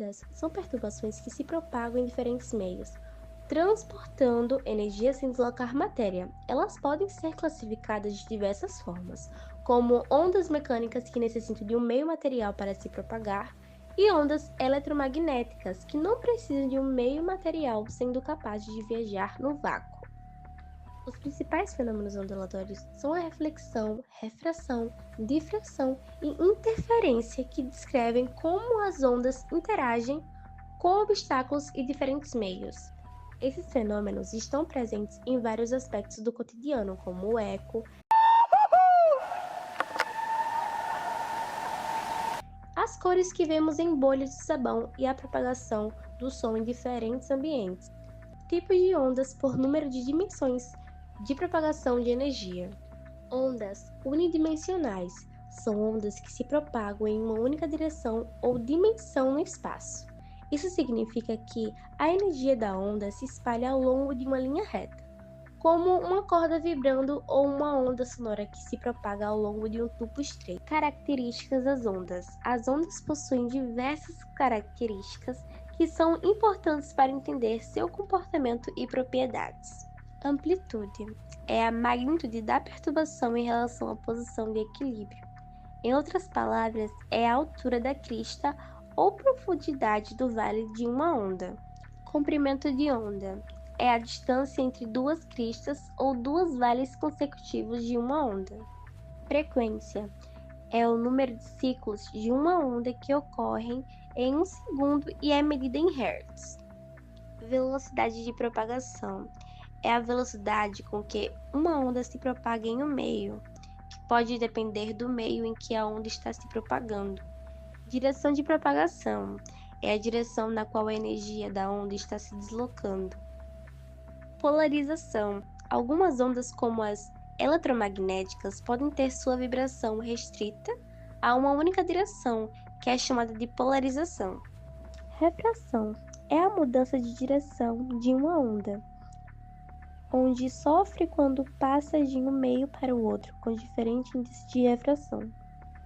Ondas são perturbações que se propagam em diferentes meios, transportando energia sem deslocar matéria. Elas podem ser classificadas de diversas formas, como ondas mecânicas que necessitam de um meio material para se propagar, e ondas eletromagnéticas que não precisam de um meio material, sendo capazes de viajar no vácuo. Os principais fenômenos ondulatórios são a reflexão, refração, difração e interferência, que descrevem como as ondas interagem com obstáculos e diferentes meios. Esses fenômenos estão presentes em vários aspectos do cotidiano, como o eco, as cores que vemos em bolhas de sabão e a propagação do som em diferentes ambientes. Tipos de ondas por número de dimensões de propagação de energia. Ondas unidimensionais são ondas que se propagam em uma única direção ou dimensão no espaço. Isso significa que a energia da onda se espalha ao longo de uma linha reta, como uma corda vibrando ou uma onda sonora que se propaga ao longo de um tubo estreito. Características das ondas. As ondas possuem diversas características que são importantes para entender seu comportamento e propriedades. Amplitude é a magnitude da perturbação em relação à posição de equilíbrio. Em outras palavras, é a altura da crista ou profundidade do vale de uma onda. Comprimento de onda é a distância entre duas cristas ou duas vales consecutivos de uma onda. Frequência é o número de ciclos de uma onda que ocorrem em um segundo e é medida em hertz. Velocidade de propagação é a velocidade com que uma onda se propaga em um meio, que pode depender do meio em que a onda está se propagando. Direção de propagação é a direção na qual a energia da onda está se deslocando. Polarização. Algumas ondas, como as eletromagnéticas, podem ter sua vibração restrita a uma única direção, que é chamada de polarização. Refração é a mudança de direção de uma onda, onde sofre quando passa de um meio para o outro com diferente índice de refração.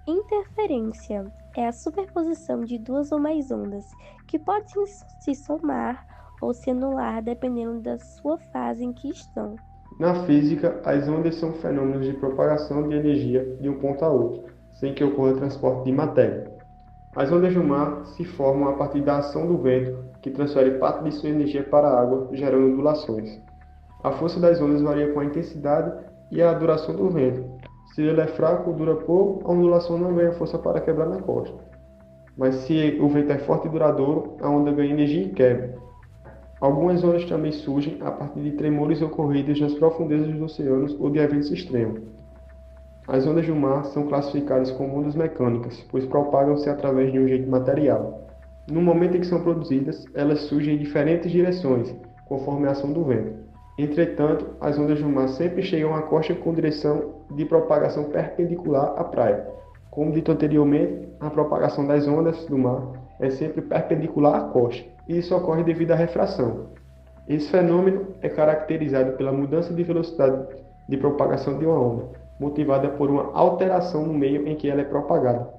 Interferência é a superposição de duas ou mais ondas, que podem se somar ou se anular dependendo da sua fase em que estão. Na física, as ondas são fenômenos de propagação de energia de um ponto a outro, sem que ocorra transporte de matéria. As ondas do mar se formam a partir da ação do vento, que transfere parte de sua energia para a água, gerando ondulações. A força das ondas varia com a intensidade e a duração do vento. Se ele é fraco ou dura pouco, a ondulação não ganha força para quebrar na costa. Mas se o vento é forte e duradouro, a onda ganha energia e quebra. Algumas ondas também surgem a partir de tremores ocorridos nas profundezas dos oceanos ou de eventos extremos. As ondas do mar são classificadas como ondas mecânicas, pois propagam-se através de um agente material. No momento em que são produzidas, elas surgem em diferentes direções, conforme a ação do vento. Entretanto, as ondas do mar sempre chegam à costa com direção de propagação perpendicular à praia. Como dito anteriormente, a propagação das ondas do mar é sempre perpendicular à costa, e isso ocorre devido à refração. Esse fenômeno é caracterizado pela mudança de velocidade de propagação de uma onda, motivada por uma alteração no meio em que ela é propagada.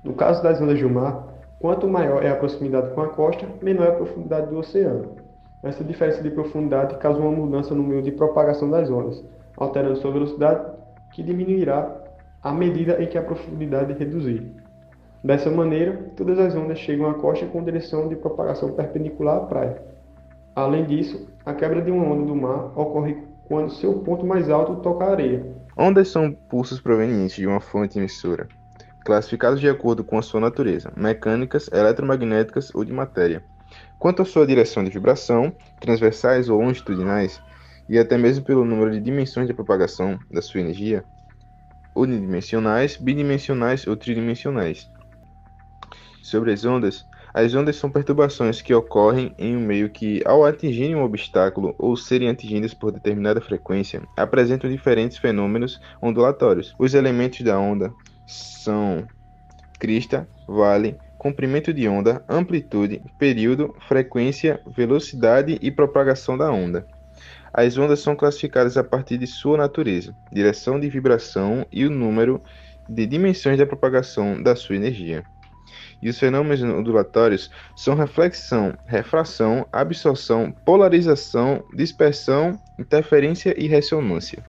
No caso das ondas do mar, quanto maior é a proximidade com a costa, menor é a profundidade do oceano. Essa diferença de profundidade causa uma mudança no meio de propagação das ondas, alterando sua velocidade, que diminuirá à medida em que a profundidade reduzir. Dessa maneira, todas as ondas chegam à costa com direção de propagação perpendicular à praia. Além disso, a quebra de uma onda do mar ocorre quando seu ponto mais alto toca a areia. Ondas são pulsos provenientes de uma fonte emissora, classificados de acordo com a sua natureza, mecânicas, eletromagnéticas ou de matéria. Quanto à sua direção de vibração, transversais ou longitudinais, e até mesmo pelo número de dimensões de propagação da sua energia, unidimensionais, bidimensionais ou tridimensionais. Sobre as ondas são perturbações que ocorrem em um meio que, ao atingirem um obstáculo ou serem atingidas por determinada frequência, apresentam diferentes fenômenos ondulatórios. Os elementos da onda são crista, vale, comprimento de onda, amplitude, período, frequência, velocidade e propagação da onda. As ondas são classificadas a partir de sua natureza, direção de vibração e o número de dimensões da propagação da sua energia. E os fenômenos ondulatórios são reflexão, refração, absorção, polarização, dispersão, interferência e ressonância.